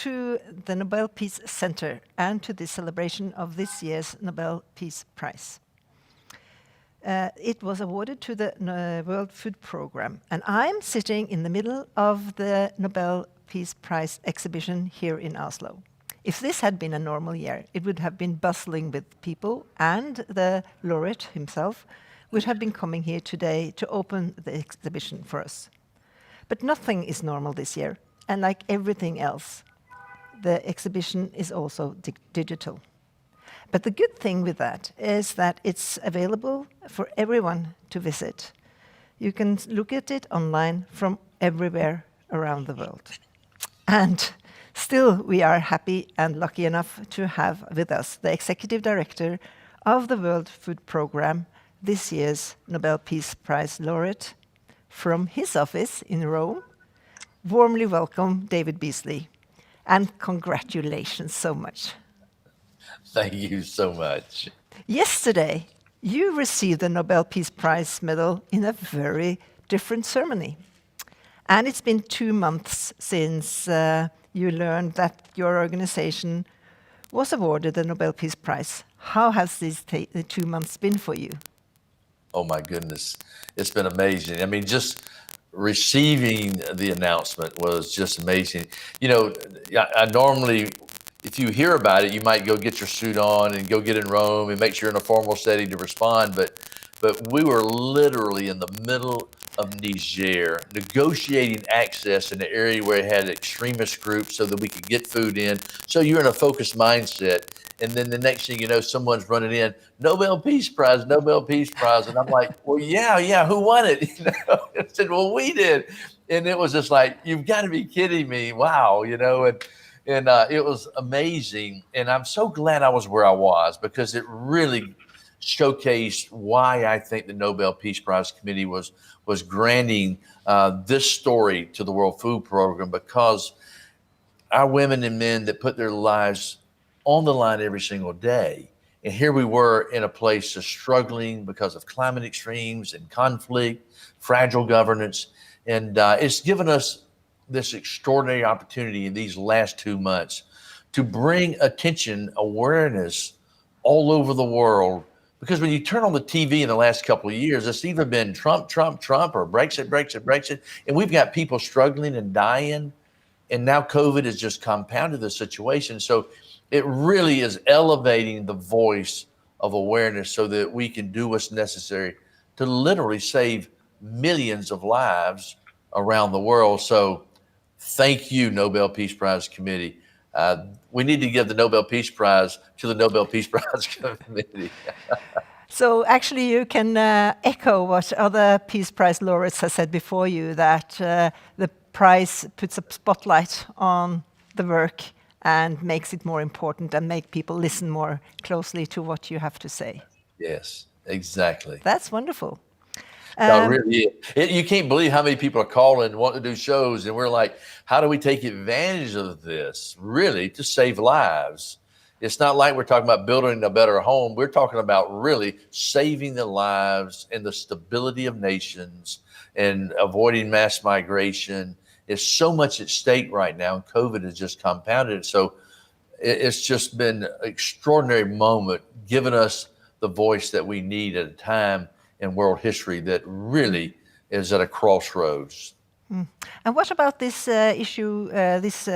to the Nobel Peace Center and to the celebration of this year's Nobel Peace Prize. It was awarded to the World Food Programme, and I'm sitting in the middle of the Nobel Peace Prize exhibition here in Oslo. If this had been a normal year, it would have been bustling with people, and the laureate himself would have been coming here today to open the exhibition for us. But nothing is normal this year, and like everything else, the exhibition is also digital. But the good thing with that is that it's available for everyone to visit. You can look at it online from everywhere around the world. And still, we are happy and lucky enough to have with us the Executive Director of the World Food Programme, this year's Nobel Peace Prize laureate, from his office in Rome. Warmly welcome, David Beasley, and congratulations so much. Thank you so much. Yesterday, you received the Nobel Peace Prize medal in a very different ceremony. And it's been 2 months since you learned that your organization was awarded the Nobel Peace Prize. How has these 2 months been for you? Oh my goodness, it's been amazing. I mean, just receiving the announcement was just amazing. You know, I normally, if you hear about it, you might go get your suit on and go get in Rome and make sure you're in a formal setting to respond. But we were literally in the middle of Niger, negotiating access in the area where it had extremist groups so that we could get food in. So you're in a focused mindset. And then the next thing you know, someone's running in, Nobel Peace Prize, Nobel Peace Prize. And I'm like, well, yeah, who won it? You know, I said, well, we did. And it was just like, you've got to be kidding me. Wow, you know, and it was amazing. And I'm so glad I was where I was, because it really showcased why I think the Nobel Peace Prize Committee was granting this story to the World Food Program, because our women and men that put their lives on the line every single day. And here we were in a place of struggling because of climate extremes and conflict, fragile governance. And it's given us this extraordinary opportunity in these last 2 months to bring attention, awareness all over the world. Because when you turn on the TV in the last couple of years, it's either been Trump, or Brexit. And we've got people struggling and dying. And now COVID has just compounded the situation. So it really is elevating the voice of awareness so that we can do what's necessary to literally save millions of lives around the world. So thank you, Nobel Peace Prize Committee. We need to give the Nobel Peace Prize to the Nobel Peace Prize Committee. So actually you can echo what other Peace Prize laureates have said before you, that the prize puts a spotlight on the work and makes it more important and make people listen more closely to what you have to say. Yes, exactly. That's wonderful. No, really, you can't believe how many people are calling and want to do shows. And we're like, how do we take advantage of this, really, to save lives? It's not like we're talking about building a better home. We're talking about really saving the lives and the stability of nations and avoiding mass migration. There's so much at stake right now, and COVID has just compounded it. So it's just been an extraordinary moment, giving us the voice that we need at a time in world history that really is at a crossroads. And what about this issue, this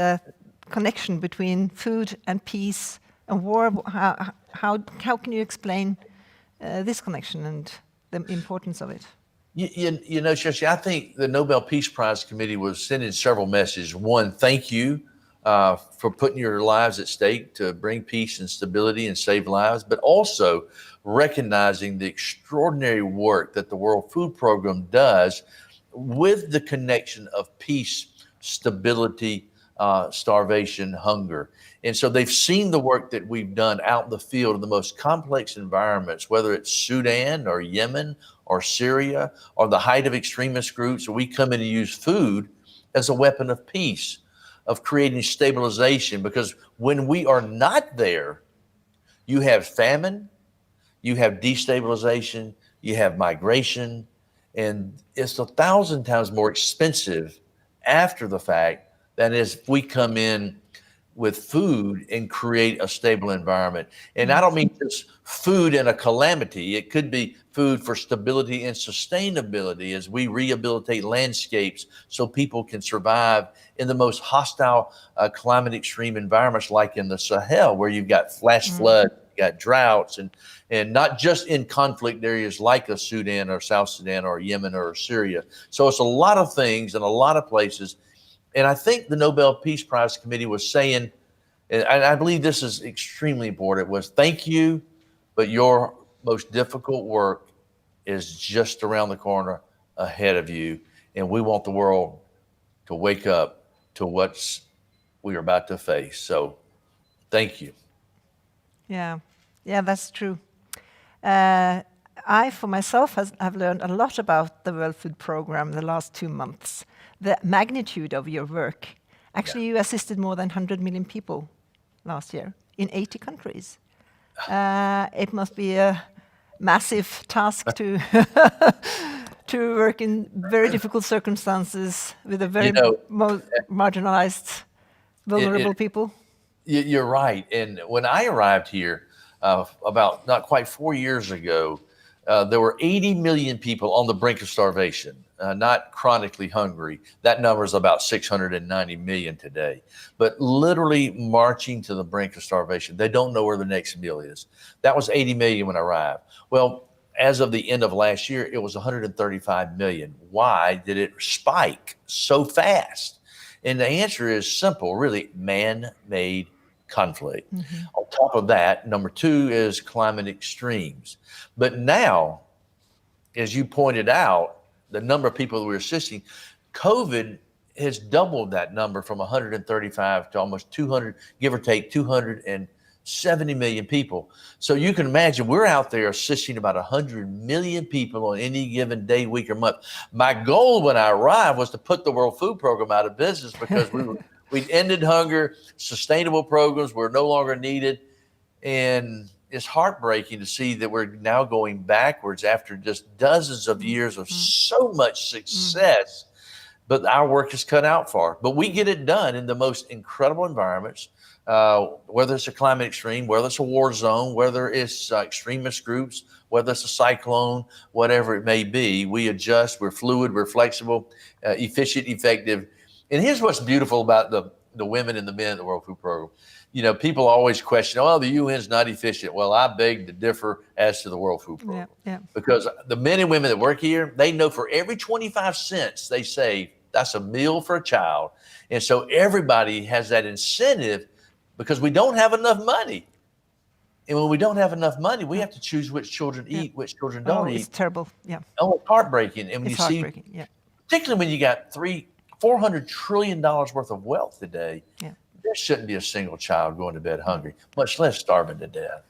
connection between food and peace and war? How can you explain this connection and the importance of it? You know, Kjersti, I think the Nobel Peace Prize Committee was sending several messages. One, thank you for putting your lives at stake to bring peace and stability and save lives, but also recognizing the extraordinary work that the World Food Program does with the connection of peace, stability, starvation, hunger. And so they've seen the work that we've done out in the field in the most complex environments, whether it's Sudan or Yemen or Syria or the height of extremist groups, where we come in and use food as a weapon of peace, of creating stabilization. Because when we are not there, you have famine, you have destabilization, you have migration, and it's 1,000 times more expensive after the fact than if we come in with food and create a stable environment. And I don't mean just food in a calamity. It could be food for stability and sustainability as we rehabilitate landscapes so people can survive in the most hostile climate extreme environments, like in the Sahel, where you've got flash flood, you got droughts, and not just in conflict areas like a Sudan or South Sudan or Yemen or Syria. So it's a lot of things in a lot of places. And I think the Nobel Peace Prize Committee was saying, and I believe this is extremely important, was thank you, but your most difficult work is just around the corner ahead of you. And we want the world to wake up to what we are about to face. So thank you. Yeah, that's true. I, for myself, have learned a lot about the World Food Programme the last 2 months. The magnitude of your work. Actually, you assisted more than 100 million people last year in 80 countries. It must be a massive task to to work in very difficult circumstances with a very marginalized, vulnerable people. You're right. And when I arrived here about not quite 4 years ago, there were 80 million people on the brink of starvation, not chronically hungry. That number is about 690 million today, but literally marching to the brink of starvation. They don't know where the next meal is. That was 80 million when I arrived. Well, as of the end of last year, it was 135 million. Why did it spike so fast? And the answer is simple, really, man-made conflict. On top of that, number 2 is climate extremes. But now, as you pointed out, the number of people that we're assisting, COVID has doubled that number from 135 to almost 200, give or take 270 million people. So you can imagine we're out there assisting about 100 million people on any given day, week, or month. My goal when I arrived was to put the World Food Program out of business because we'd ended hunger, sustainable programs were no longer needed. And it's heartbreaking to see that we're now going backwards after just dozens of years of so much success, but our work is cut out for. But we get it done in the most incredible environments, whether it's a climate extreme, whether it's a war zone, whether it's extremist groups, whether it's a cyclone, whatever it may be. We adjust, we're fluid, we're flexible, efficient, effective. And here's what's beautiful about the women and the men in the World Food Program. You know, people always question, oh, the UN's not efficient. Well, I beg to differ as to the World Food Program. Because the men and women that work here, they know for every 25 cents they save, that's a meal for a child. And so everybody has that incentive because we don't have enough money. And when we don't have enough money, we have to choose which children eat, which children don't eat. It's terrible, Oh, it's heartbreaking. And when it's heartbreaking, particularly when you got $400 trillion worth of wealth today, there shouldn't be a single child going to bed hungry, much less starving to death.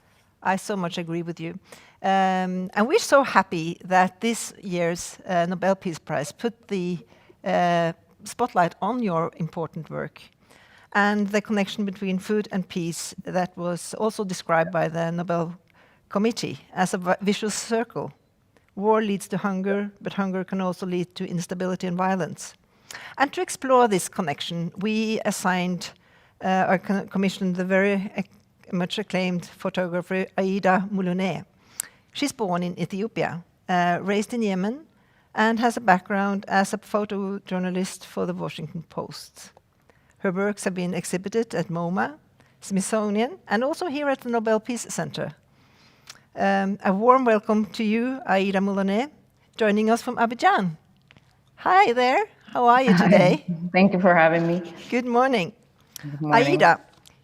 I so much agree with you. And we're so happy that this year's Nobel Peace Prize put the spotlight on your important work and the connection between food and peace that was also described by the Nobel Committee as a vicious circle. War leads to hunger, but hunger can also lead to instability and violence. And to explore this connection, we assigned or commissioned the very much acclaimed photographer Aïda Muluneh. She's born in Ethiopia, raised in Yemen, and has a background as a photojournalist for the Washington Post. Her works have been exhibited at MoMA, Smithsonian, and also here at the Nobel Peace Center. A warm welcome to you, Aïda Muluneh, joining us from Abidjan. Hi there. How are you today? Hi. Thank you for having me. Good morning. Good morning. Aïda,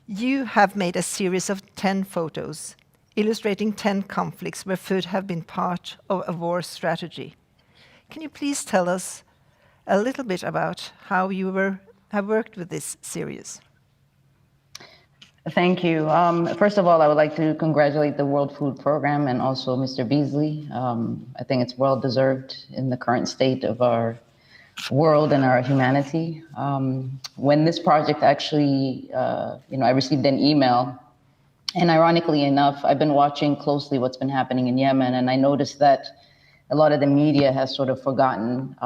you have made a series of 10 photos illustrating 10 conflicts where food have been part of a war strategy. Can you please tell us a little bit about how you have worked with this series? Thank you. First of all, I would like to congratulate the World Food Program and also Mr. Beasley. I think it's well deserved in the current state of our world and our humanity. When this project actually, I received an email, and ironically enough, I've been watching closely what's been happening in Yemen, and I noticed that a lot of the media has sort of forgotten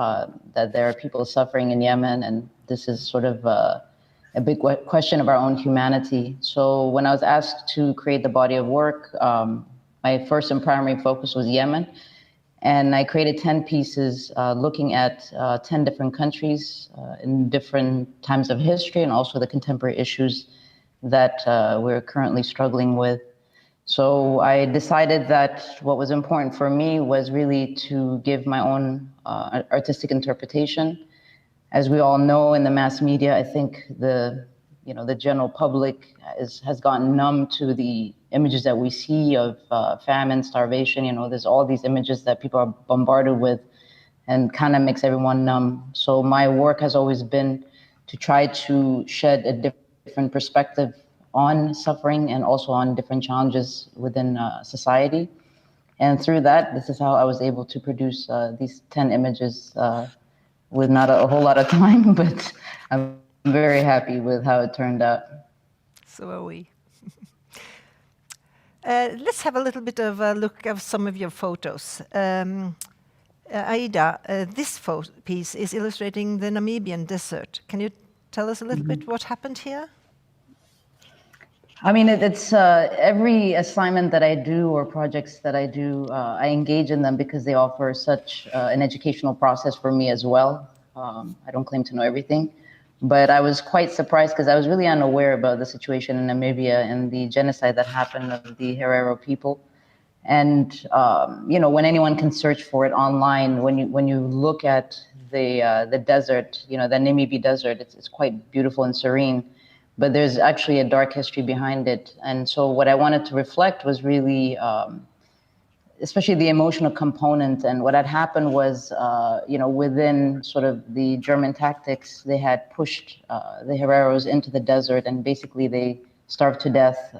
that there are people suffering in Yemen, and this is sort of a big question of our own humanity. So when I was asked to create the body of work, my first and primary focus was Yemen. And I created 10 pieces looking at 10 different countries in different times of history and also the contemporary issues that we're currently struggling with. So I decided that what was important for me was really to give my own artistic interpretation. As we all know in the mass media, I think the general public has gotten numb to the images that we see of famine, starvation. There's all these images that people are bombarded with and kind of makes everyone numb. So my work has always been to try to shed a different perspective on suffering and also on different challenges within society. And through that, this is how I was able to produce these 10 images with not a whole lot of time, but I'm very happy with how it turned out. So are we. Let's have a little bit of a look at some of your photos. Aida, this piece is illustrating the Namibian desert. Can you tell us a little bit what happened here? I mean, it's every assignment that I do or projects that I do, I engage in them because they offer such an educational process for me as well. I don't claim to know everything, but I was quite surprised because I was really unaware about the situation in Namibia and the genocide that happened of the Herero people. And when anyone can search for it online, when you look at the desert, the Namibi desert, it's quite beautiful and serene. But there's actually a dark history behind it. And so what I wanted to reflect was really, especially the emotional component. And what had happened was, within sort of the German tactics, they had pushed the Hereros into the desert and basically they starved to death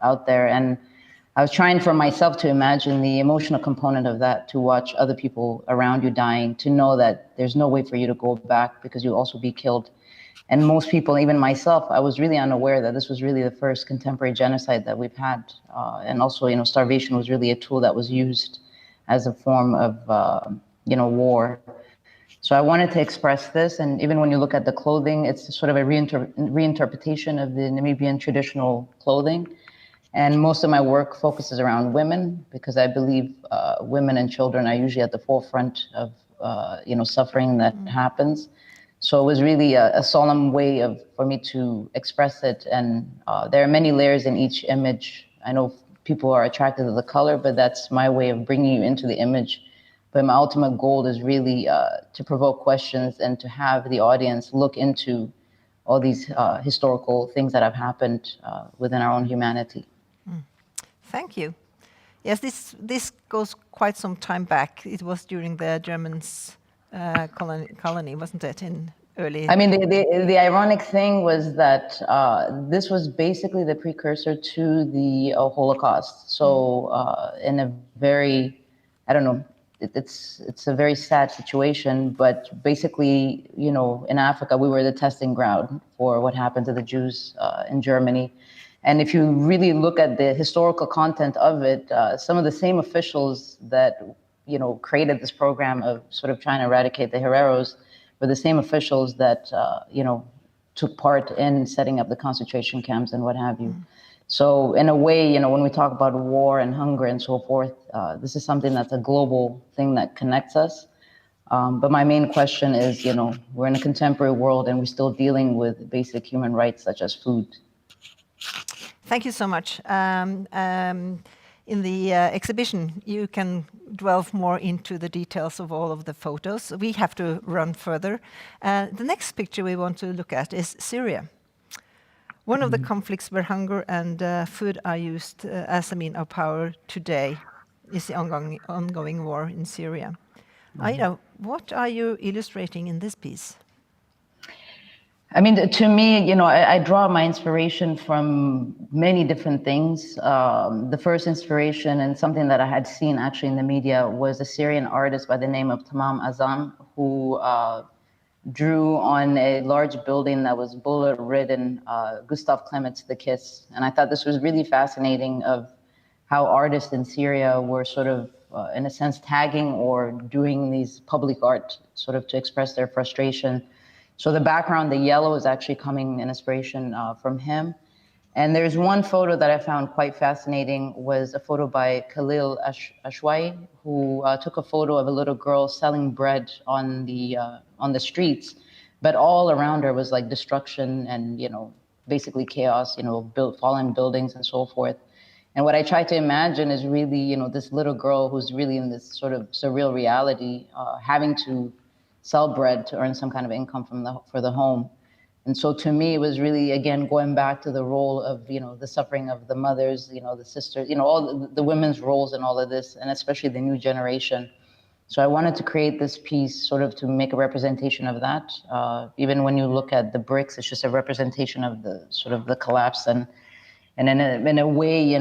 out there. And I was trying for myself to imagine the emotional component of that, to watch other people around you dying, to know that there's no way for you to go back because you'll also be killed. And most people, even myself, I was really unaware that this was really the first contemporary genocide that we've had. And also, starvation was really a tool that was used as a form of, war. So I wanted to express this. And even when you look at the clothing, it's sort of a reinterpretation of the Namibian traditional clothing. And most of my work focuses around women because I believe women and children are usually at the forefront of, suffering that happens. So it was really a solemn way for me to express it. And there are many layers in each image. I know people are attracted to the color, but that's my way of bringing you into the image. But my ultimate goal is really to provoke questions and to have the audience look into all these historical things that have happened within our own humanity. Thank you. Yes, this goes quite some time back. It was during the Germans' colony, wasn't it, in early... I mean, the ironic thing was that this was basically the precursor to the Holocaust. So in a very, it's a very sad situation, but basically, in Africa, we were the testing ground for what happened to the Jews in Germany. And if you really look at the historical content of it, some of the same officials that created this program of sort of trying to eradicate the Hereros were the same officials that, took part in setting up the concentration camps and what have you. So in a way, when we talk about war and hunger and so forth, this is something that's a global thing that connects us. But my main question is, we're in a contemporary world and we're still dealing with basic human rights such as food. Thank you so much. In the exhibition, you can delve more into the details of all of the photos. We have to run further. The next picture we want to look at is Syria. One of the conflicts where hunger and food are used as a mean of power today is the ongoing war in Syria. Aida, what are you illustrating in this piece? I mean, to me, I draw my inspiration from many different things. The first inspiration and something that I had seen actually in the media was a Syrian artist by the name of Tamam Azam, who drew on a large building that was bullet-ridden, Gustav Klemt's The Kiss. And I thought this was really fascinating of how artists in Syria were sort of, in a sense, tagging or doing these public art sort of to express their frustration. So the background, the yellow, is actually coming in inspiration from him. And there's one photo that I found quite fascinating, was a photo by Khalil Ashwai, who took a photo of a little girl selling bread on the streets, but all around her was like destruction and, basically chaos, fallen buildings and so forth. And what I try to imagine is really, this little girl who's really in this sort of surreal reality, having to sell bread to earn some kind of income for the home. And so to me, it was really, again, going back to the role of, the suffering of the mothers, the sisters, all the women's roles in all of this, and especially the new generation. So I wanted to create this piece sort of to make a representation of that. Even when you look at the bricks, it's just a representation of the sort of the collapse. And in a way,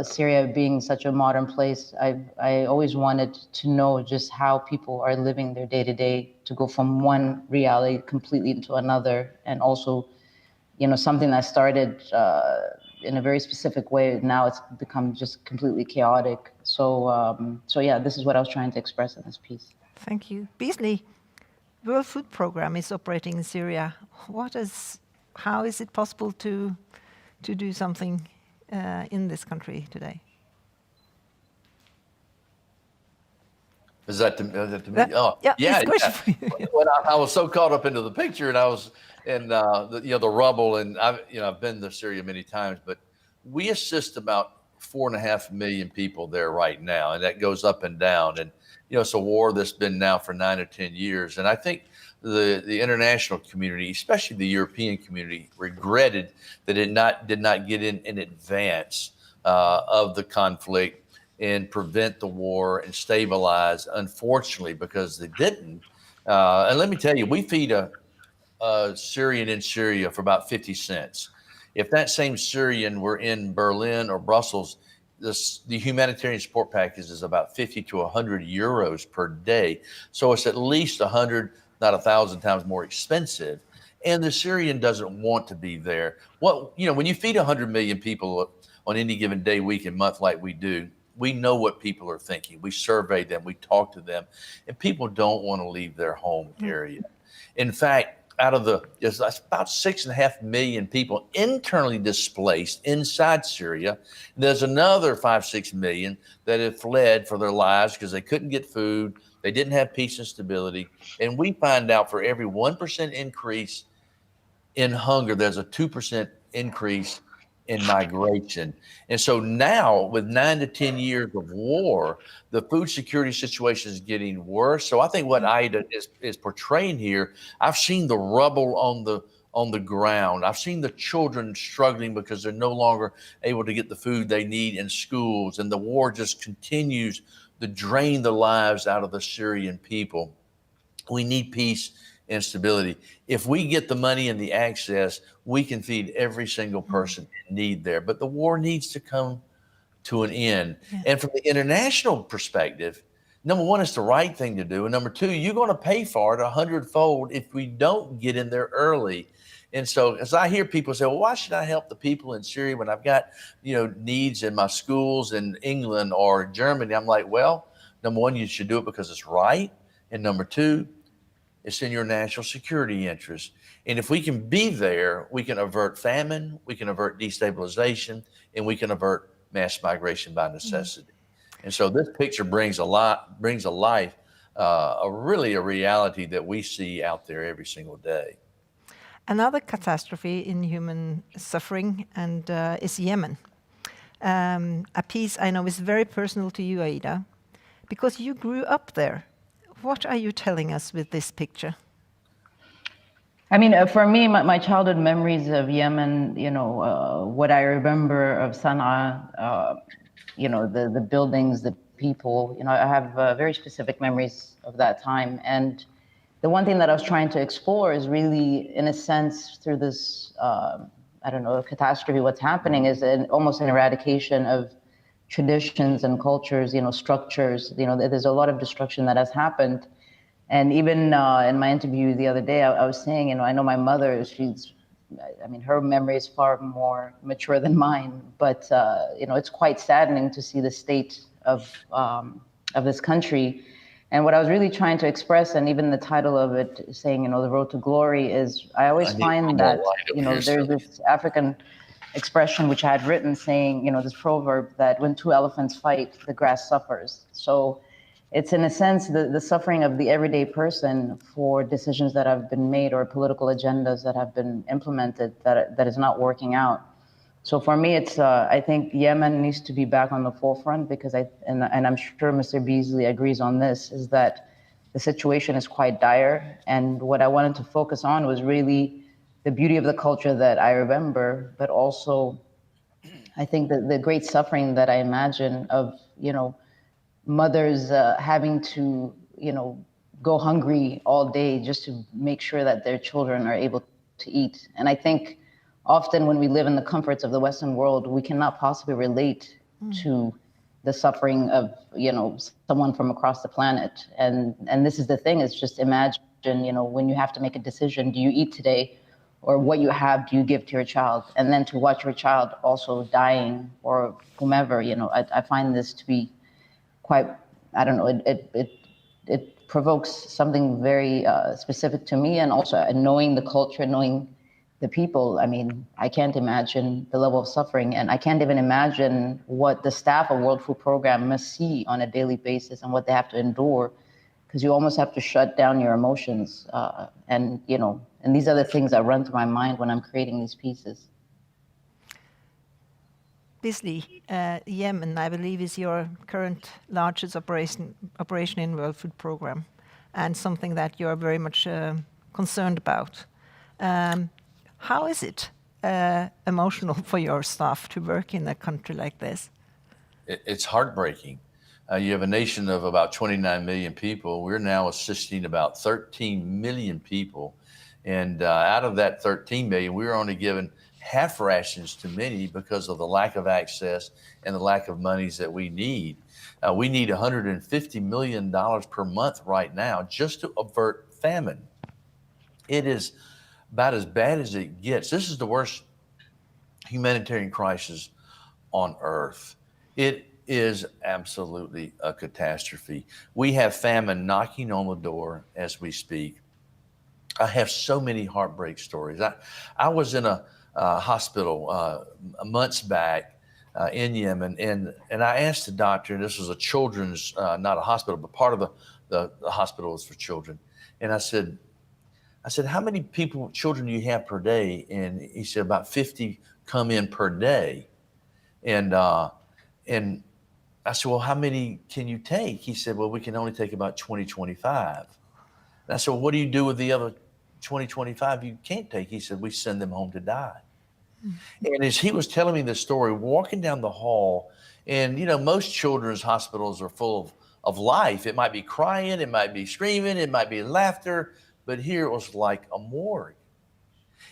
Syria being such a modern place, I always wanted to know just how people are living their day to day, to go from one reality completely into another, and also, something that started in a very specific way. Now it's become just completely chaotic. So yeah, this is what I was trying to express in this piece. Thank you. Beasley, World Food Programme is operating in Syria. How is it possible to do something in this country today? Is that to me? Oh, yeah. Yeah. When I was so caught up into the picture, and I was in the rubble, and I've been to Syria many times, but we assist about 4.5 million people there right now, and that goes up and down. And it's a war that's been now for 9 or 10 years, and I think the international community, especially the European community, regretted that it did not get in advance of the conflict and prevent the war and stabilize. Unfortunately, because they didn't. And let me tell you, we feed a Syrian in Syria for about 50 cents. If that same Syrian were in Berlin or Brussels, the humanitarian support package is about 50 to 100 euros per day. So it's at least 100, not 1,000 times more expensive. And the Syrian doesn't want to be there. When you feed 100 million people on any given day, week, and month like we do, we know what people are thinking. We survey them, we talk to them, and people don't want to leave their home area. In fact, there's about 6.5 million people internally displaced inside Syria. There's another 5-6 million that have fled for their lives because they couldn't get food. They didn't have peace and stability. And we find out for every 1% increase in hunger, there's a 2% increase in migration. And so now, with 9 to 10 years of war, the food security situation is getting worse. So I think what Aida is portraying here, I've seen the rubble on the ground. I've seen the children struggling because they're no longer able to get the food they need in schools. And the war just continues to drain the lives out of the Syrian people. We need peace and stability. If we get the money and the access, we can feed every single person in need there. But the war needs to come to an end. Yeah. And from the international perspective, number one, it's the right thing to do. And number two, you're going to pay for it 100-fold if we don't get in there early. And so as I hear people say, well, why should I help the people in Syria when I've got, needs in my schools in England or Germany? I'm like, well, number one, you should do it because it's right. And number two, it's in your national security interest. And if we can be there, we can avert famine, we can avert destabilization, and we can avert mass migration by necessity. And so this picture brings a life, really a reality that we see out there every single day. Another catastrophe in human suffering is Yemen. A piece I know is very personal to you, Aida, because you grew up there. What are you telling us with this picture? I mean, for me, my childhood memories of Yemen, what I remember of Sana'a, the buildings, the people, I have very specific memories of that time. And the one thing that I was trying to explore is really, in a sense, through this, catastrophe, what's happening is almost an eradication of traditions and cultures, structures. There's a lot of destruction that has happened. And even in my interview the other day, I was saying, I know my mother, her memory is far more mature than mine, but it's quite saddening to see the state of this country. And what I was really trying to express, and even the title of it saying, the road to glory, is I always find that, there's this African expression which I had written saying, this proverb that when two elephants fight, the grass suffers. So it's in a sense the suffering of the everyday person for decisions that have been made or political agendas that have been implemented that is not working out. So for me, it's I think Yemen needs to be back on the forefront because and I'm sure Mr. Beasley agrees on this, is that the situation is quite dire. And what I wanted to focus on was really the beauty of the culture that I remember, but also I think the great suffering that I imagine of, mothers having to, go hungry all day just to make sure that their children are able to eat. And I think often when we live in the comforts of the Western world, we cannot possibly relate to the suffering of, someone from across the planet. And this is the thing, is just imagine, when you have to make a decision, do you eat today? Or what you have do you give to your child? And then to watch your child also dying, or whomever, I find this to be quite, I don't know, it provokes something very specific to me. And also knowing the culture, knowing the people, I mean, I can't imagine the level of suffering, and I can't even imagine what the staff of World Food Program must see on a daily basis and what they have to endure, because you almost have to shut down your emotions. And these are the things that run through my mind when I'm creating these pieces. Beasley, Yemen, I believe, is your current largest operation in World Food Program, and something that you're very much concerned about. How is it emotional for your staff to work in a country like this? It's heartbreaking. You have a nation of about 29 million people. We're now assisting about 13 million people. And out of that 13 million, we're only giving half rations to many because of the lack of access and the lack of monies that we need. We need $150 million per month right now just to avert famine. It is about as bad as it gets. This is the worst humanitarian crisis on earth. It is absolutely a catastrophe. We have famine knocking on the door as we speak. I have so many heartbreak stories. I was in a hospital months back in Yemen, and I asked the doctor, and this was a children's, not a hospital, but part of the hospital was for children. And I said, how many children do you have per day? And he said, about 50 come in per day. And I said, well, how many can you take? He said, well, we can only take about 20, 25. And I said, well, what do you do with the other 20, 25 you can't take? He said, we send them home to die. Mm-hmm. And as he was telling me this story, walking down the hall, and most children's hospitals are full of life. It might be crying, it might be screaming, it might be laughter, but here it was like a morgue.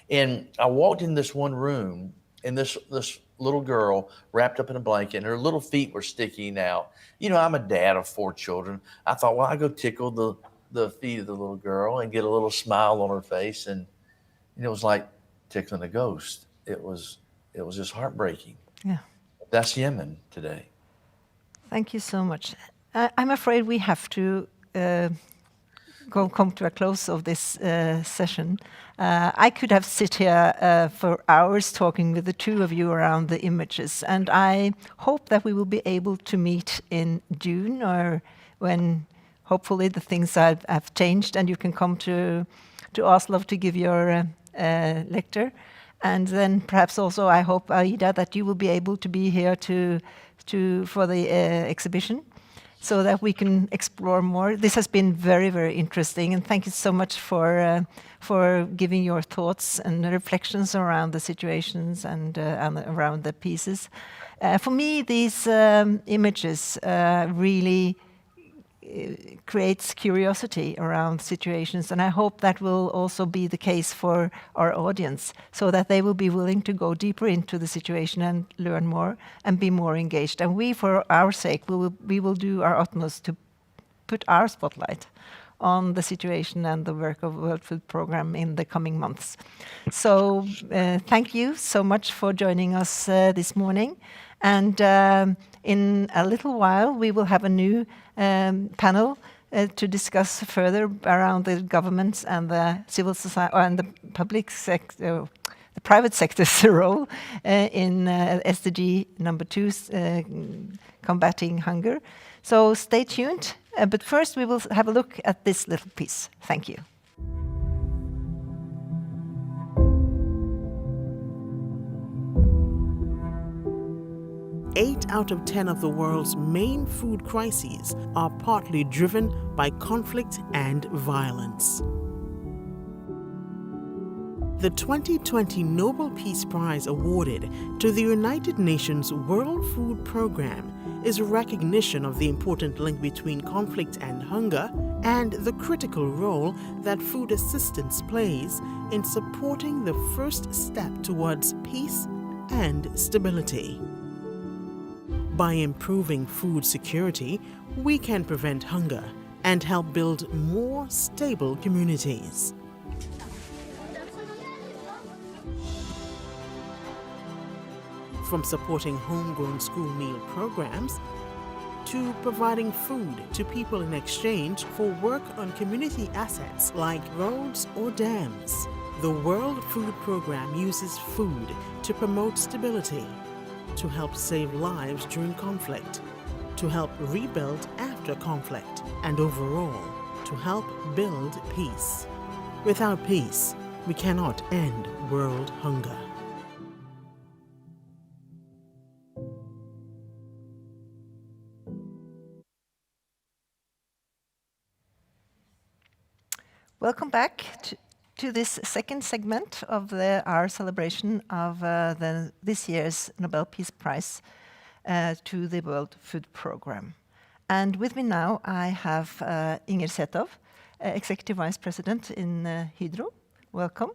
And I walked in this one room, and this little girl wrapped up in a blanket, and her little feet were sticking out. I'm a dad of 4 children. I thought, well, I go tickle the feet of the little girl and get a little smile on her face. And it was like tickling a ghost. It was just heartbreaking. Yeah. That's Yemen today. Thank you so much. I'm afraid we have to come to a close of this session. I could have sit here for hours talking with the two of you around the images, and I hope that we will be able to meet in June, or when hopefully the things have changed and you can come to Oslo to give your lecture. And then perhaps also I hope, Aida, that you will be able to be here for the exhibition, so that we can explore more. This has been very, very interesting, and thank you so much for giving your thoughts and reflections around the situations and around the pieces. For me, these images really creates curiosity around situations, and I hope that will also be the case for our audience, so that they will be willing to go deeper into the situation and learn more and be more engaged. And we, for our sake, we will do our utmost to put our spotlight on the situation and the work of World Food Program in the coming months. So thank you so much for joining us this morning. And in a little while, we will have a new panel to discuss further around the governments and the civil society and the public sector, the private sector's role in SDG number 2, combating hunger. So stay tuned. But first we will have a look at this little piece. Thank you. 8 out of 10 of the world's main food crises are partly driven by conflict and violence. The 2020 Nobel Peace Prize awarded to the United Nations World Food Programme is a recognition of the important link between conflict and hunger and the critical role that food assistance plays in supporting the first step towards peace and stability. By improving food security, we can prevent hunger and help build more stable communities. From supporting homegrown school meal programs to providing food to people in exchange for work on community assets like roads or dams, the World Food Programme uses food to promote stability, to help save lives during conflict, to help rebuild after conflict, and overall, to help build peace. Without peace, we cannot end world hunger. Welcome back to this second segment of our celebration of this year's Nobel Peace Prize to the World Food Programme. And with me now I have Inger Sethov, Executive Vice President in Hydro. Welcome.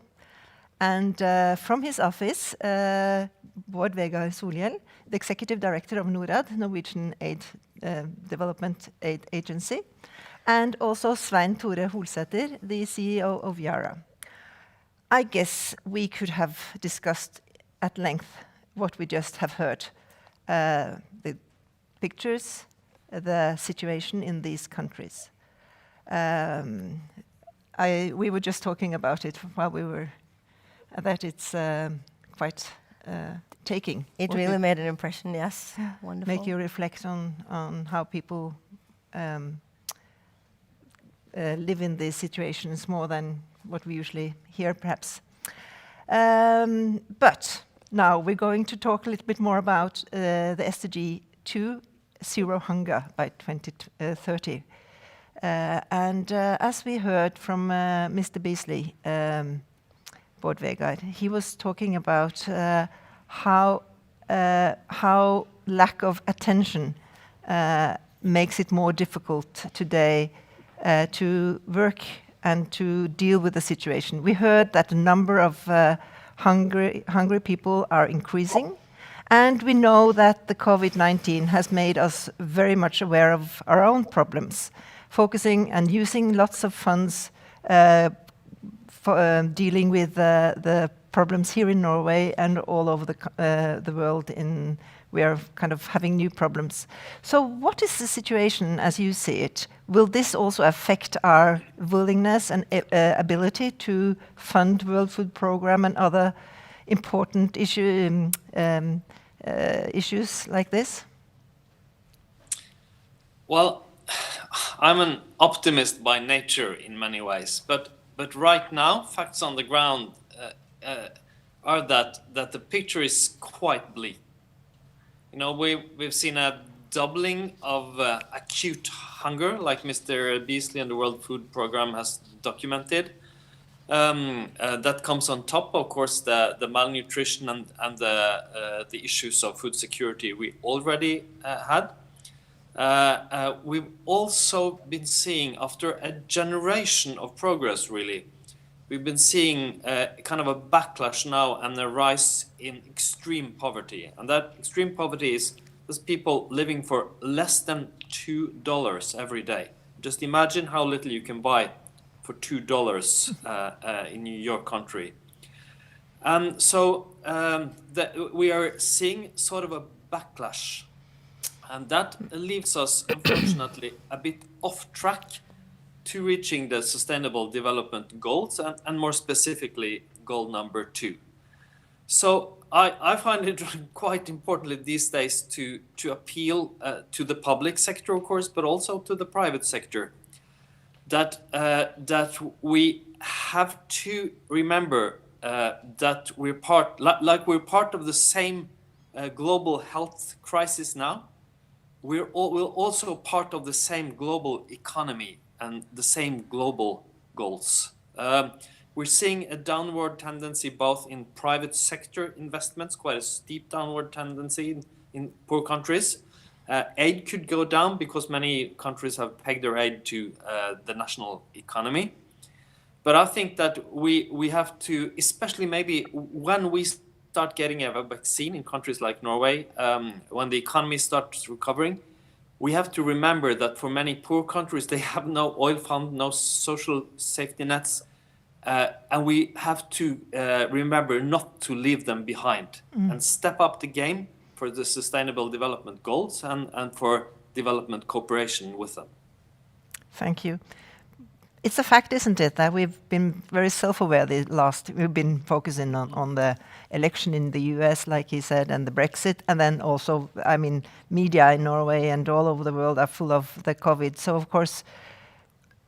And from his office, Bård Vegar Solhjell, the Executive Director of Norad, Norwegian Development Aid Agency, and also Svein Holsether, the CEO of Yara. I guess we could have discussed at length what we just have heard, the pictures, the situation in these countries. We were just talking about it while we were, that it's quite taking. It really made an impression, yes. Wonderful. Make you reflect on how people live in these situations more than what we usually hear, perhaps. But now we're going to talk a little bit more about the SDG 2, Zero Hunger by 2030. And as we heard from Mr. Beasley, Bård Vegar, he was talking about how lack of attention makes it more difficult today to work and to deal with the situation. We heard that the number of hungry people are increasing, and we know that the COVID-19 has made us very much aware of our own problems, focusing and using lots of funds for dealing with the problems here in Norway and all over the world. We are kind of having new problems. So what is the situation as you see it? Will this also affect our willingness and ability to fund World Food Programme and other important issues like this? Well, I'm an optimist by nature in many ways, but right now, facts on the ground are that the picture is quite bleak. You know, we've seen a doubling of acute hunger, like Mr. Beasley and the World Food Programme has documented. That comes on top, of course, the malnutrition and the issues of food security we already had. We've also been seeing, after a generation of progress, really, we've been seeing kind of a backlash now and a rise in extreme poverty. And that extreme poverty is people living for less than $2 every day. Just imagine how little you can buy for $2 in your country. So we are seeing sort of a backlash And that leaves us, unfortunately, a bit off track to reaching the Sustainable Development Goals, and more specifically, goal number 2. So I find it quite importantly these days to appeal to the public sector, of course, but also to the private sector, that we have to remember that we're part of the same global health crisis now. We're also part of the same global economy and the same global goals. We're seeing a downward tendency both in private sector investments, quite a steep downward tendency in poor countries. Aid could go down because many countries have pegged their aid to the national economy. But I think that we have to, especially maybe when we start getting a vaccine in countries like Norway, when the economy starts recovering, we have to remember that for many poor countries, they have no oil fund, no social safety nets, and we have to remember not to leave them behind and step up the game for the Sustainable Development Goals and for development cooperation with them. Thank you. It's a fact, isn't it, that we've been very self-aware we've been focusing on the election in the US, like he said, and the Brexit, and then also, I mean, media in Norway and all over the world are full of the COVID. So, of course,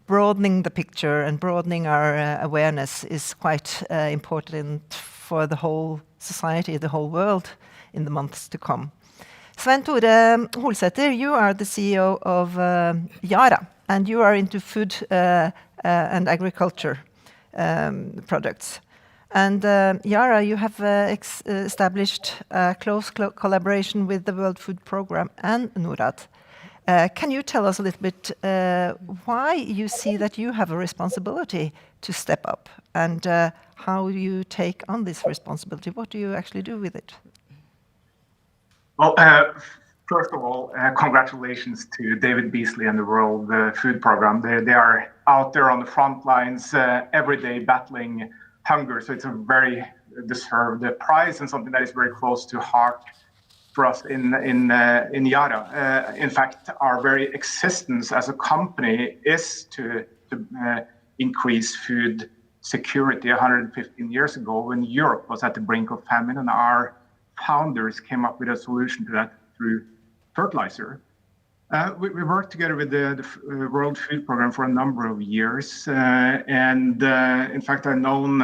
broadening the picture and broadening our awareness is quite important for the whole society, the whole world in the months to come. Svein Tore Holsether, you are the CEO of Yara, and you are into food and agriculture products. And Yara, you have established a close collaboration with the World Food Programme and Norad. Can you tell us a little bit why you see that you have a responsibility to step up, and how you take on this responsibility? What do you actually do with it? Well, first of all, congratulations to David Beasley and the World Food Programme. They are out there on the front lines every day battling hunger. So it's a very deserved prize and something that is very close to heart for us in Yara. In fact, our very existence as a company is to increase food security. 115 years ago, when Europe was at the brink of famine, and our founders came up with a solution to that through fertilizer. We worked together with the World Food Programme for a number of years, and in fact, I've known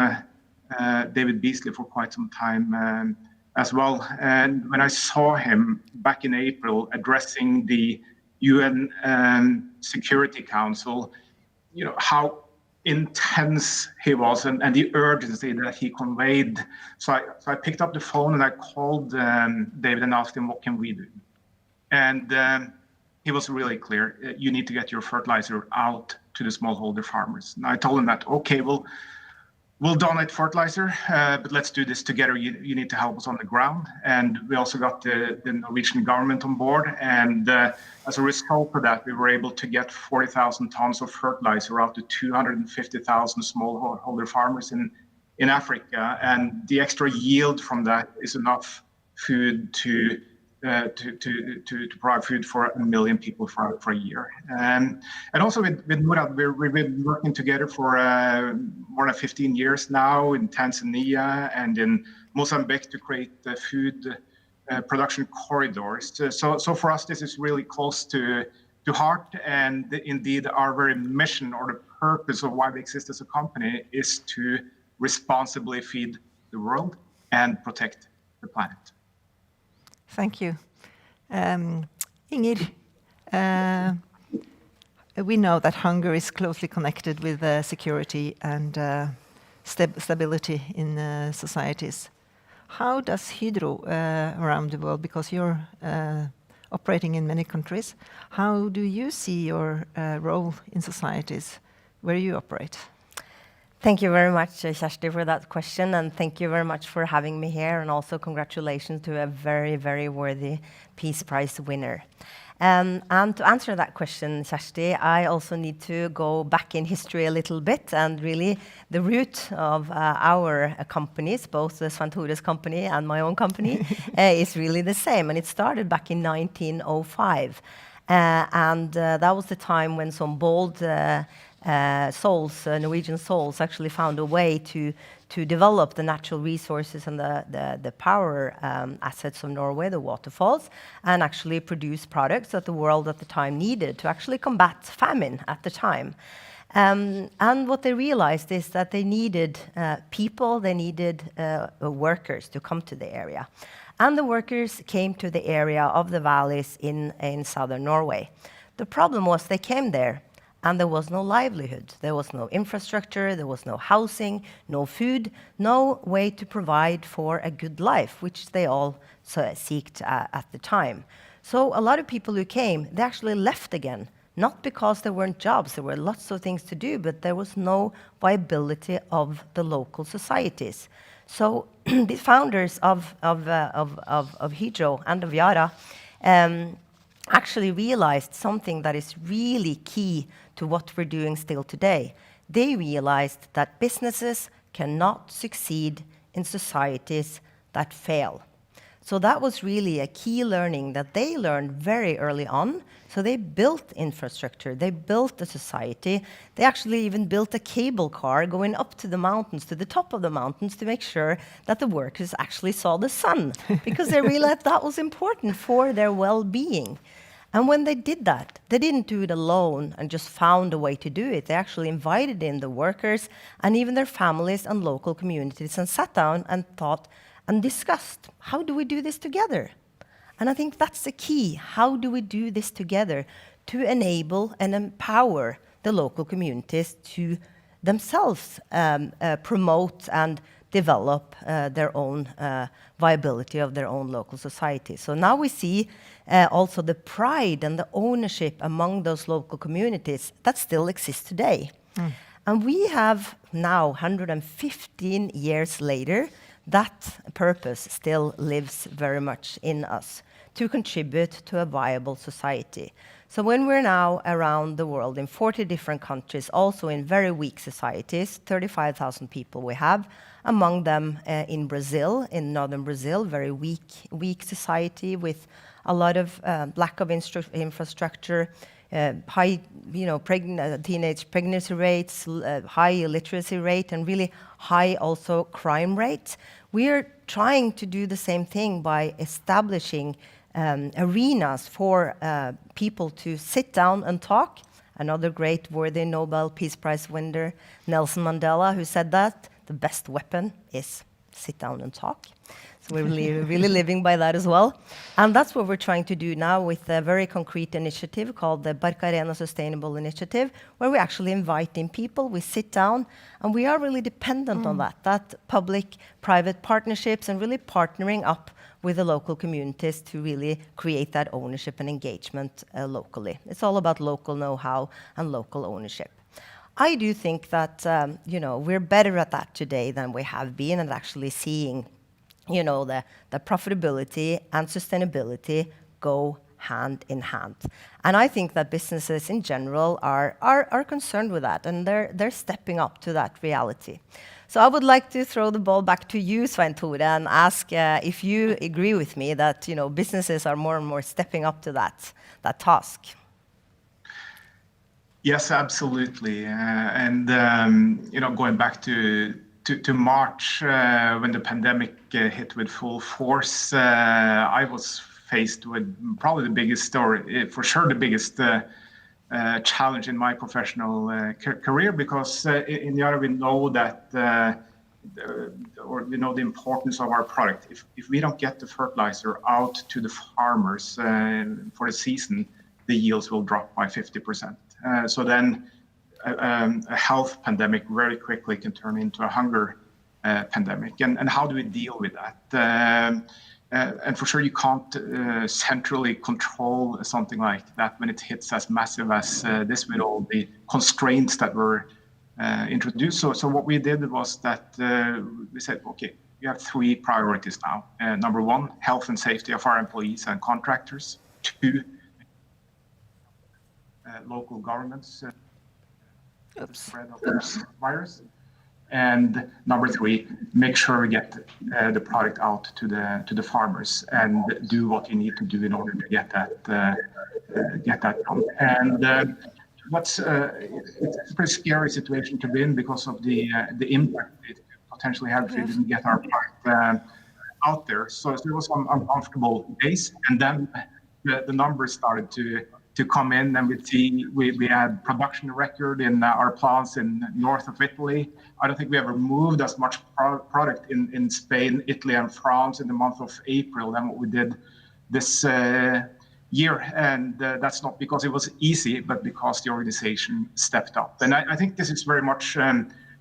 David Beasley for quite some time as well. And when I saw him back in April addressing the UN Security Council, you know how intense he was and the urgency that he conveyed. So I picked up the phone and I called David and asked him, what can we do? And he was really clear. You need to get your fertilizer out to the smallholder farmers. And I told him that, okay, we'll donate fertilizer, but let's do this together. You need to help us on the ground. And we also got the Norwegian government on board. And as a result of that, we were able to get 40,000 tons of fertilizer out to 250,000 smallholder farmers in Africa. And the extra yield from that is enough food to provide food for 1 million people for a year. And also with Norad, we've been working together for more than 15 years now in Tanzania and in Mozambique to create the food production corridors. So for us, this is really close to heart, and indeed our very mission or the purpose of why we exist as a company is to responsibly feed the world and protect the planet. Thank you. Inger, we know that hunger is closely connected with security and stability in societies. How does Hydro around the world, because you're operating in many countries, how do you see your role in societies where you operate? Thank you very much, Kjersti, for that question, and thank you very much for having me here, and also congratulations to a very, very worthy Peace Prize winner. And to answer that question, Kjersti, I also need to go back in history a little bit, and really the root of our companies, both the Svein Tore's company and my own company, is really the same, and it started back in 1905. That was the time when some bold souls, Norwegian souls, actually found a way to develop the natural resources and the power assets of Norway, the waterfalls, and actually produce products that the world at the time needed to actually combat famine at the time. And what they realized is that they needed people, they needed workers to come to the area. And the workers came to the area of the valleys in southern Norway. The problem was they came there and there was no livelihood. There was no infrastructure, there was no housing, no food, no way to provide for a good life, which they all seeked at the time. So a lot of people who came, they actually left again, not because there weren't jobs, there were lots of things to do, but there was no viability of the local societies. So the founders of Hydro and of Yara actually realized something that is really key to what we're doing still today. They realized that businesses cannot succeed in societies that fail. So that was really a key learning that they learned very early on. So they built infrastructure, they built a society, they actually even built a cable car going up to the mountains, to the top of the mountains, to make sure that the workers actually saw the sun, because they realized that was important for their well-being. And when they did that, they didn't do it alone and just found a way to do it. They actually invited in the workers and even their families and local communities and sat down and thought and discussed, how do we do this together? And I think that's the key. How do we do this together to enable and empower the local communities to themselves promote and develop their own viability of their own local society. So now we see also the pride and the ownership among those local communities that still exist today. And we have now, 115 years later, that purpose still lives very much in us, to contribute to a viable society. So when we're now around the world in 40 different countries, also in very weak societies, 35,000 people we have, among them in Brazil, in northern Brazil, very weak society with a lot of lack of infrastructure, high teenage pregnancy rates, high illiteracy rate, and really high also crime rates. We are trying to do the same thing by establishing arenas for people to sit down and talk. Another great worthy Nobel Peace Prize winner, Nelson Mandela, who said that the best weapon is sit down and talk. So we're really living by that as well. And that's what we're trying to do now with a very concrete initiative called the Barcariana Sustainable Initiative, where we actually invite in people, we sit down, and we are really dependent on that public-private partnerships and really partnering up with the local communities to really create that ownership and engagement locally. It's all about local know-how and local ownership. I do think that we're better at that today than we have been, and actually seeing the profitability and sustainability go hand in hand. And I think that businesses in general are concerned with that, and they're stepping up to that reality. So I would like to throw the ball back to you, Svein Tore, and ask if you agree with me that businesses are more and more stepping up to that task. Yes, absolutely. Going back to March, when the pandemic hit with full force, I was faced with probably the biggest, or for sure the biggest challenge in my professional career, because in Yara we know that, the importance of our product. If we don't get the fertilizer out to the farmers for the season, the yields will drop by 50%. So then a health pandemic very quickly can turn into a hunger pandemic. And how do we deal with that? And for sure, you can't centrally control something like that when it hits as massive as this, with all the constraints that we're introduced. So what we did was that we said, okay, we have 3 priorities now. Number 1, health and safety of our employees and contractors. 2, local governments the spread of this virus. And number 3, make sure we get the product out to the farmers and do what you need to do in order to get that done. And it's a pretty scary situation to be in because of the impact it could potentially have if we didn't get our product out there. So there was some uncomfortable days, and then the numbers started to come in, and we had production record in our plants in north of Italy. I don't think we ever moved as much product in Spain, Italy, and France in the month of April than what we did this year. And that's not because it was easy, but because the organization stepped up. And I think this is very much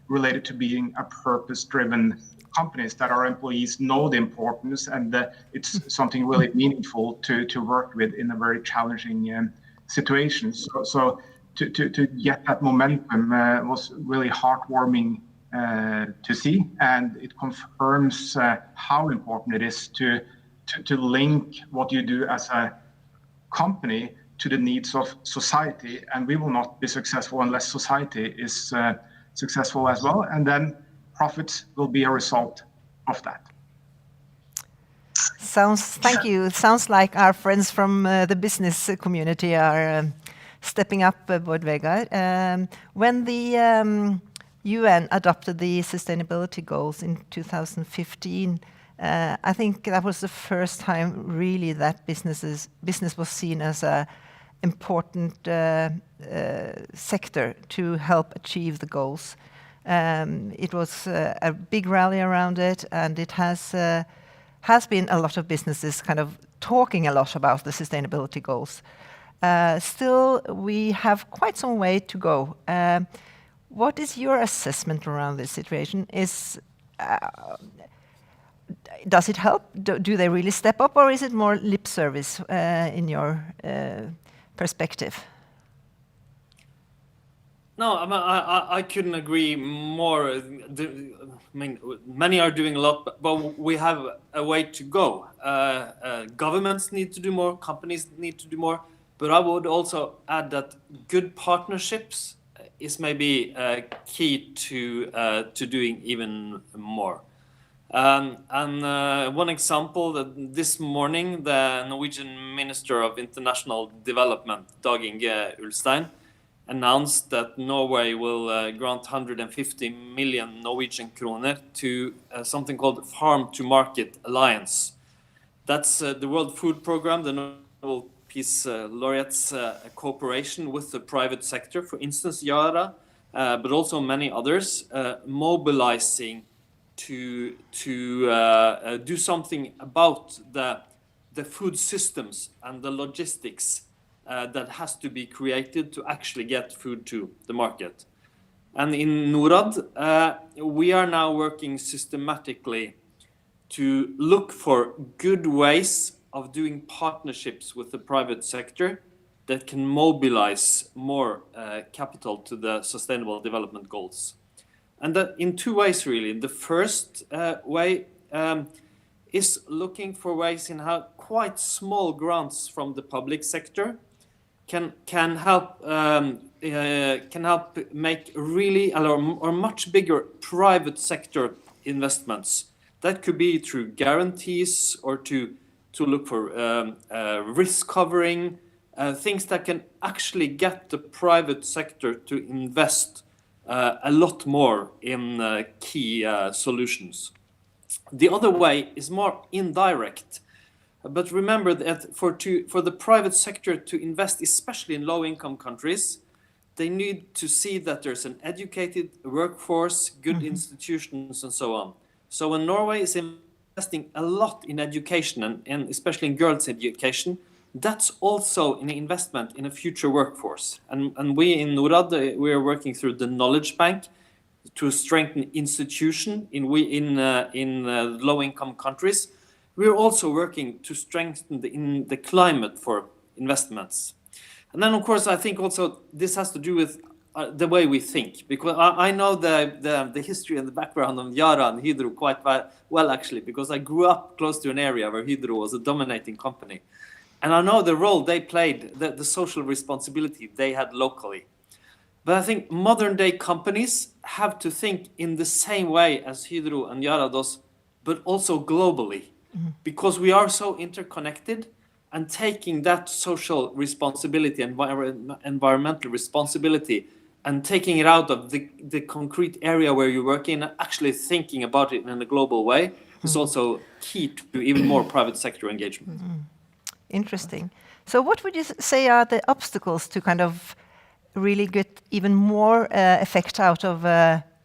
related to being a purpose-driven companies, that our employees know the importance, and it's something really meaningful to work with in a very challenging situation. So to get that momentum was really heartwarming to see, and it confirms how important it is to link what you do as a company to the needs of society, and we will not be successful unless society is successful as well, and then profits will be a result of that. Thank you. It sounds like our friends from the business community are stepping up, Bård Vegar. When the UN adopted the sustainability goals in 2015, I think that was the first time really that business was seen as a important sector to help achieve the goals. It was a big rally around it, and it has been a lot of businesses kind of talking a lot about the sustainability goals. Still, we have quite some way to go. What is your assessment around this situation? Does it help? Do they really step up, or is it more lip service in your perspective? No, I couldn't agree more. Many are doing a lot, but we have a way to go. Governments need to do more, companies need to do more, but I would also add that good partnerships is maybe key to doing even more. And one example, that this morning the Norwegian Minister of International Development, Dag Inge Ulstein, announced that Norway will grant 150 million Norwegian kroner to something called Farm to Market Alliance. That's the World Food Program, the Nobel Peace Laureates cooperation with the private sector, for instance Yara, but also many others, mobilizing to do something about the food systems and the logistics that has to be created to actually get food to the market. And in Norad, we are now working systematically to look for good ways of doing partnerships with the private sector that can mobilize more capital to the Sustainable Development Goals. And that in 2 ways, really. The first way is looking for ways in how quite small grants from the public sector can help make really or much bigger private sector investments. That could be through guarantees or to look for risk covering, things that can actually get the private sector to invest a lot more in key solutions. The other way is more indirect. But remember that for the private sector to invest, especially in low-income countries, they need to see that there's an educated workforce, good institutions, and so on. So when Norway is investing a lot in education, and especially in girls' education, that's also an investment in a future workforce. And we in Norad, we are working through the Knowledge Bank to strengthen institution in low-income countries. We're also working to strengthen the climate for investments. And then, of course, I think also this has to do with the way we think, because I know the history and the background of Yara and Hydro quite well actually, because I grew up close to an area where Hydro was a dominating company, and I know the role they played, the social responsibility they had locally. But I think modern day companies have to think in the same way as Hydro and Yara does, but also globally, because we are so interconnected. And taking that social responsibility, environmental responsibility, and taking it out of the concrete area where you work in, actually thinking about it in a global way, is also key to even more private sector engagement. Interesting. So what would you say are the obstacles to kind of really get even more effect out of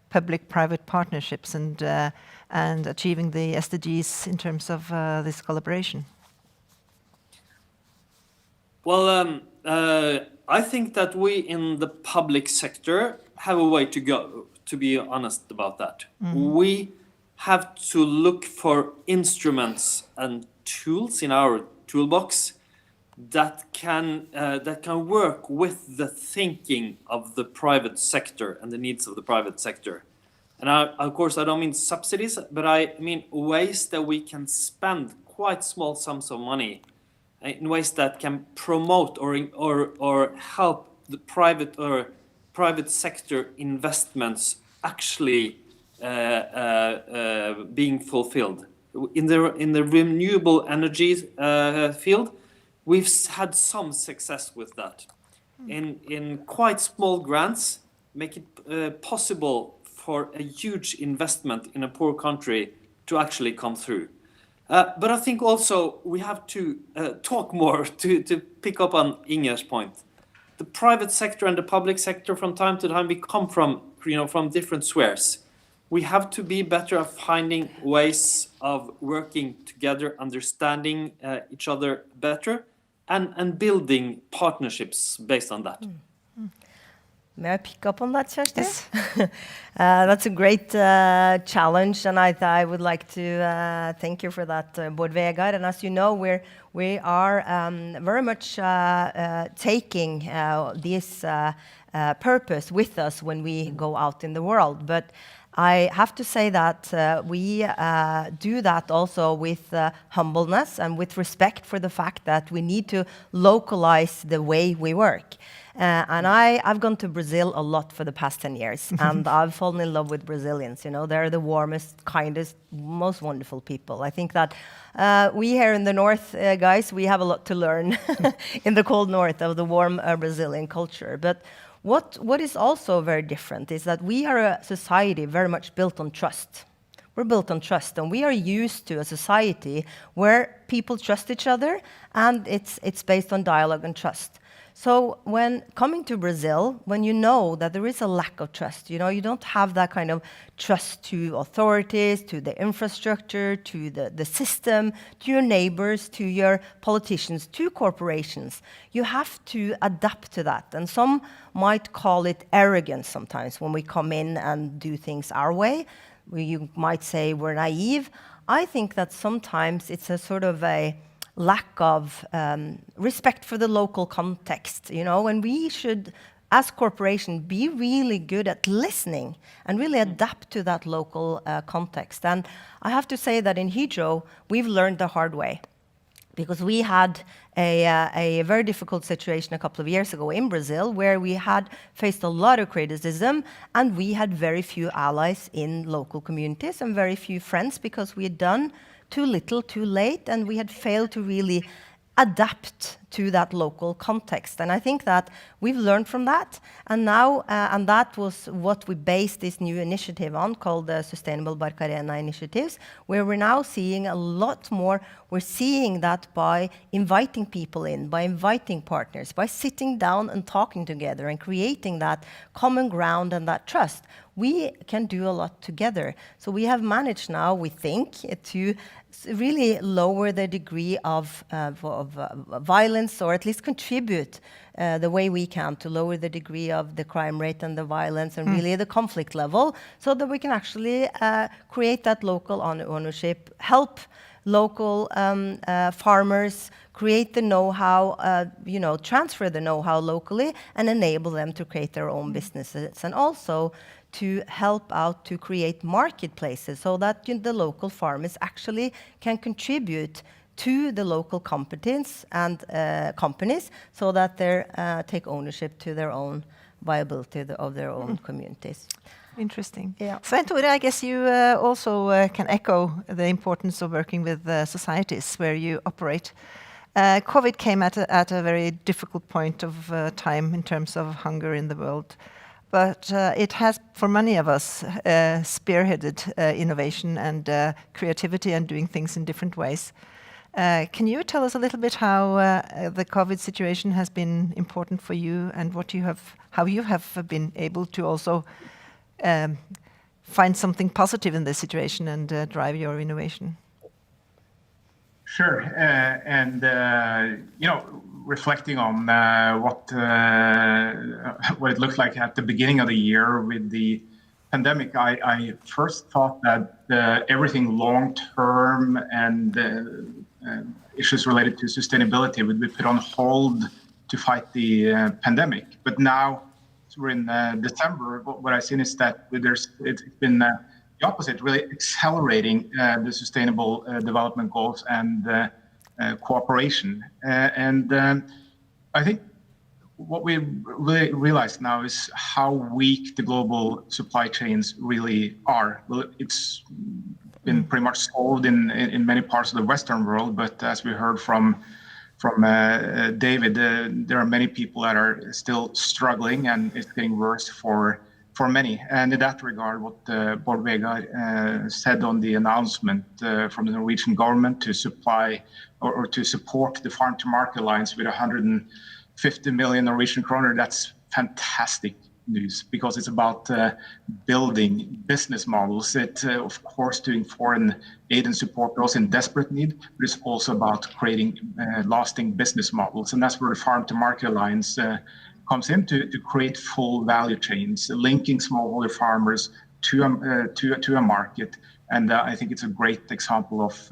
public-private partnerships and achieving the SDGs in terms of this collaboration? Well, I think that we in the public sector have a way to go, to be honest about that. We have to look for instruments and tools in our toolbox that can work with the thinking of the private sector and the needs of the private sector. And of course, I don't mean subsidies, but I mean ways that we can spend quite small sums of money in ways that can promote or help the private sector investments actually being fulfilled. In the renewable energy field, we've had some success with that. In quite small grants, make it possible for a huge investment in a poor country to actually come through. But I think also we have to talk more to pick up on Inger's point. The private sector and the public sector from time to time, we come from different spheres. We have to be better at finding ways of working together, understanding each other better, and building partnerships based on that. May I pick up on that, Kjersti? Yes. That's a great challenge, and I would like to thank you for that, Bård Vegar. And as you know, we are very much taking this purpose with us when we go out in the world. But I have to say that we do that also with humbleness and with respect for the fact that we need to localize the way we work. And I've gone to Brazil a lot for the past 10 years, and I've fallen in love with Brazilians. You know, they're the warmest, kindest, most wonderful people. I think that we here in the north, guys, we have a lot to learn in the cold north of the warm Brazilian culture. But what is also very different is that we are a society very much built on trust. We're built on trust, and we are used to a society where people trust each other, and it's based on dialogue and trust. So when coming to Brazil, when you know that there is a lack of trust, you know, you don't have that kind of trust to authorities, to the infrastructure, to the system, to your neighbors, to your politicians, to corporations, you have to adapt to that. And some might call it arrogance sometimes when we come in and do things our way. You might say we're naive. I think that sometimes it's a sort of a lack of respect for the local context, you know, and we should, as corporation, be really good at listening and really adapt to that local context. And I have to say that in Hydro, we've learned the hard way, because we had a very difficult situation a couple of years ago in Brazil, where we had faced a lot of criticism, and we had very few allies in local communities and very few friends, because we had done too little, too late, and we had failed to really adapt to that local context. And I think that we've learned from that, and now, and that was what we based this new initiative on, called the Sustainable Barcariana initiatives, where we're now seeing a lot more. We're seeing that by inviting people in, by inviting partners, by sitting down and talking together and creating that common ground and that trust. we can do a lot together. So we have managed now, we think, to really lower the degree of violence, or at least contribute the way we can to lower the degree of the crime rate and the violence and really the conflict level, so that we can actually create that local ownership, help local farmers, create the know-how, transfer the know-how locally, and enable them to create their own businesses, and also to help out to create marketplaces so that the local farmers actually can contribute to the local competence and companies, so that they take ownership to their own viability of their own communities. Interesting. Yeah. Svein, I guess you also can echo the importance of working with societies where you operate. COVID came at a very difficult point of time in terms of hunger in the world. But it has, for many of us, spearheaded innovation and creativity and doing things in different ways. Can you tell us a little bit how the COVID situation has been important for you, and how you have been able to also find something positive in this situation and drive your innovation? Sure, reflecting on what it looked like at the beginning of the year with the pandemic, I first thought that everything long-term and issues related to sustainability would be put on hold to fight the pandemic. But now we're in December. What I've seen is that it's been the opposite, really accelerating the sustainable development goals and cooperation. I think what we really realize now is how weak the global supply chains really are. Well, it's been pretty much solved in many parts of the Western world, but as we heard from David, there are many people that are still struggling, and it's getting worse for many. And in that regard, what Bård Vegar said on the announcement from the Norwegian government to supply or to support the farm-to-market alliance with 150 million Norwegian kroner, that's fantastic news, because it's about building business models. It, of course, doing foreign aid and support those in desperate need, but it's also about creating lasting business models. And that's where the Farm-to-Market Alliance comes in to create full value chains, linking smallholder farmers to a market. And I think it's a great example of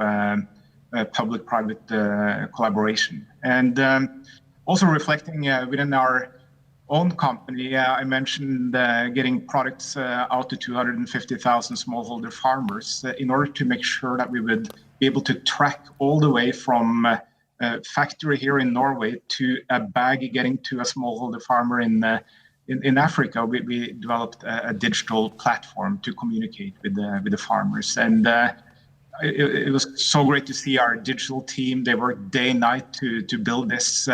public-private collaboration. And also reflecting within our own company, I mentioned getting products out to 250,000 smallholder farmers in order to make sure that we would be able to track all the way from factory here in Norway to a bag getting to a smallholder farmer in Africa. We developed a digital platform to communicate with the farmers, and it was so great to see our digital team. They worked day and night to build this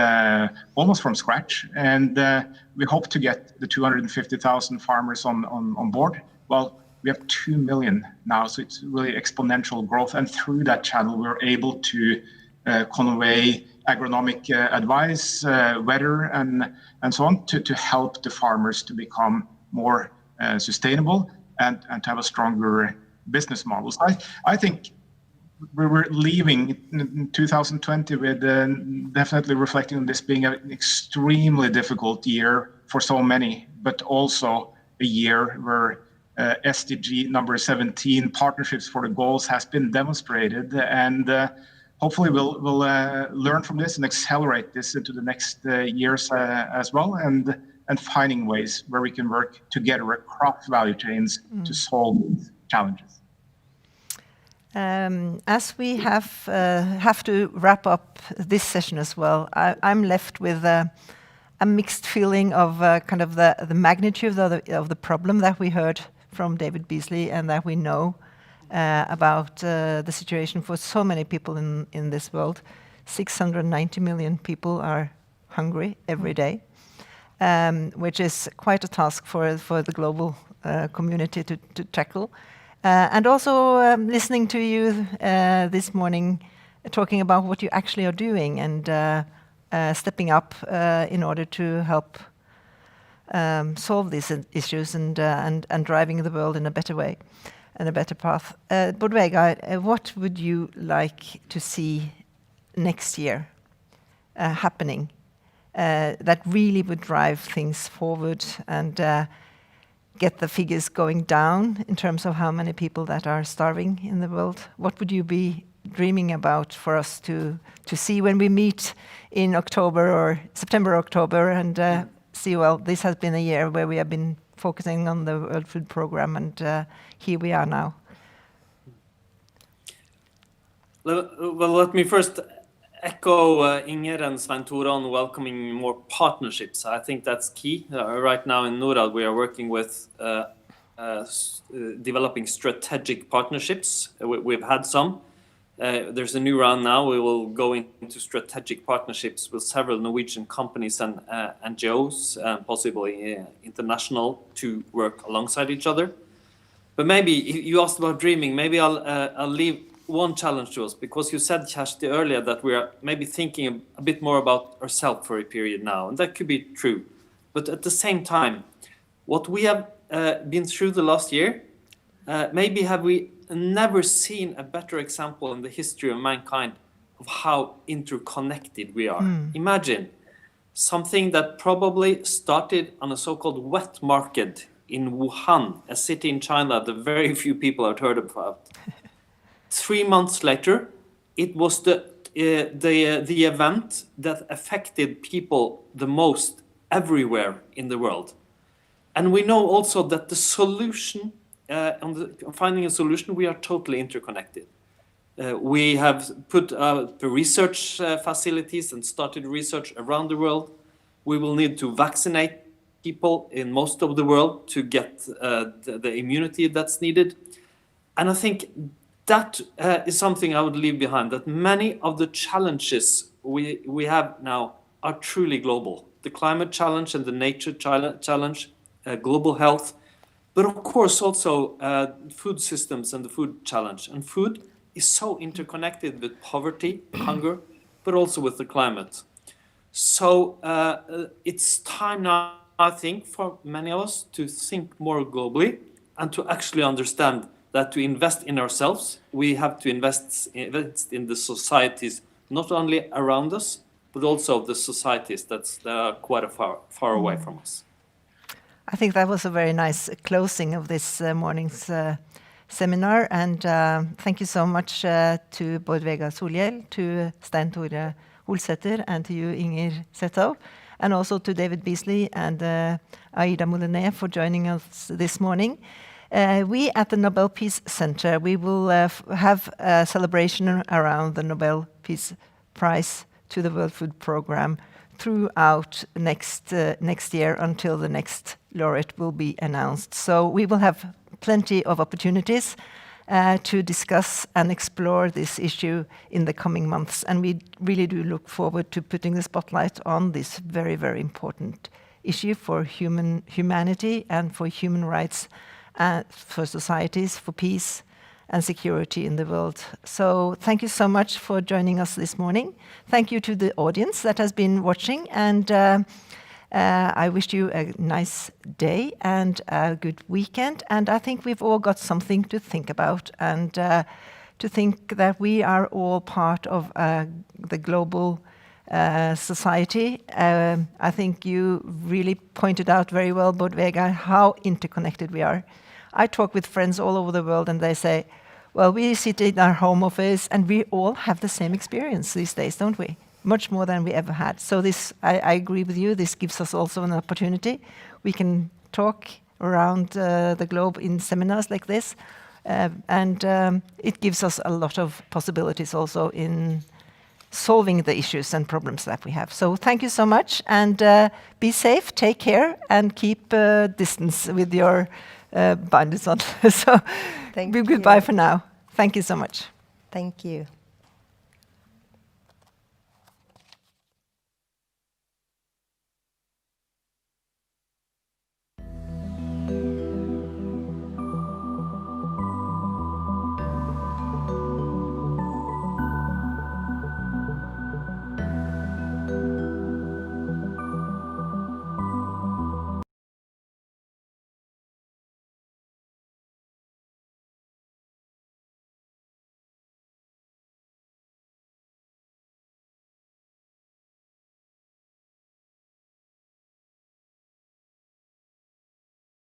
almost from scratch, and we hope to get the 250,000 farmers on board. Well, we have 2 million now, so it's really exponential growth, and through that channel we're able to convey agronomic advice, weather, and so on to help the farmers to become more sustainable and to have a stronger business model. So I think we were leaving in 2020 with definitely reflecting on this being an extremely difficult year for so many, but also a year where SDG number 17, partnerships for the goals, has been demonstrated, and hopefully we'll learn from this and accelerate this into the next years as well, and finding ways where we can work together across value chains to solve these challenges. As we have to wrap up this session as well, I'm left with a mixed feeling of kind of the magnitude of the problem that we heard from David Beasley, and that we know about the situation for so many people in this world. 690 million people are hungry every day, which is quite a task for the global community to tackle. And also listening to you this morning, talking about what you actually are doing and stepping up in order to help solve these issues and driving the world in a better way and a better path. Bård Vegar, what would you like to see next year happening that really would drive things forward and get the figures going down in terms of how many people that are starving in the world? What would you be dreaming about for us to see when we meet in October or September, October, and see, well, this has been a year where we have been focusing on the World Food Programme, and here we are now. Well, let me first echo Inger and Svein on welcoming more partnerships. I think that's key. Right now in Norad, we are working with developing strategic partnerships. We've had some. There's a new round now. We will go into strategic partnerships with several Norwegian companies and NGOs, possibly international, to work alongside each other. But maybe you asked about dreaming. Maybe I'll leave one challenge to us, because you said, Kjersti, earlier that we are maybe thinking a bit more about ourselves for a period now, and that could be true. But at the same time, what we have been through the last year, maybe have we never seen a better example in the history of mankind of how interconnected we are. Imagine something that probably started on a so-called wet market in Wuhan, a city in China that very few people have heard about. 3 months later, it was the event that affected people the most everywhere in the world. And we know also that the solution, on finding a solution, we are totally interconnected. We have put the research facilities and started research around the world. We will need to vaccinate people in most of the world to get the immunity that's needed. And I think that is something I would leave behind, that many of the challenges we have now are truly global. The climate challenge and the nature challenge, global health, but of course also food systems and the food challenge. And food is so interconnected with poverty, hunger, but also with the climate. So it's time now, I think, for many of us to think more globally and to actually understand that to invest in ourselves, we have to invest in the societies, not only around us, but also the societies that are quite far away from us. I think that was a very nice closing of this morning's seminar. And thank you so much to Bård Vegar Solhjell, to Stein Tore Holsether, and to you, Inger Sethov, and also to David Beasley and Aïda Muluneh for joining us this morning. We at the Nobel Peace Center, we will have a celebration around the Nobel Peace Prize to the World Food Programme throughout next year until the next laureate will be announced. So we will have plenty of opportunities to discuss and explore this issue in the coming months. And we really do look forward to putting the spotlight on this very, very important issue for humanity and for human rights, for societies, for peace and security in the world. So thank you so much for joining us this morning. Thank you to the audience that has been watching, and I wish you a nice day and a good weekend. And I think we've all got something to think about, and to think that we are all part of the global society. I think you really pointed out very well, Bård Vegar, how interconnected we are. I talk with friends all over the world and they say, well, we sit in our home office and we all have the same experience these days, don't we? Much more than we ever had. So this, I agree with you, this gives us also an opportunity. We can talk around the globe in seminars like this, and it gives us a lot of possibilities also in solving the issues and problems that we have. So thank you so much, and be safe, take care, and keep distance with your binders on. So Thank you. Goodbye for now. Thank you so much. Thank you.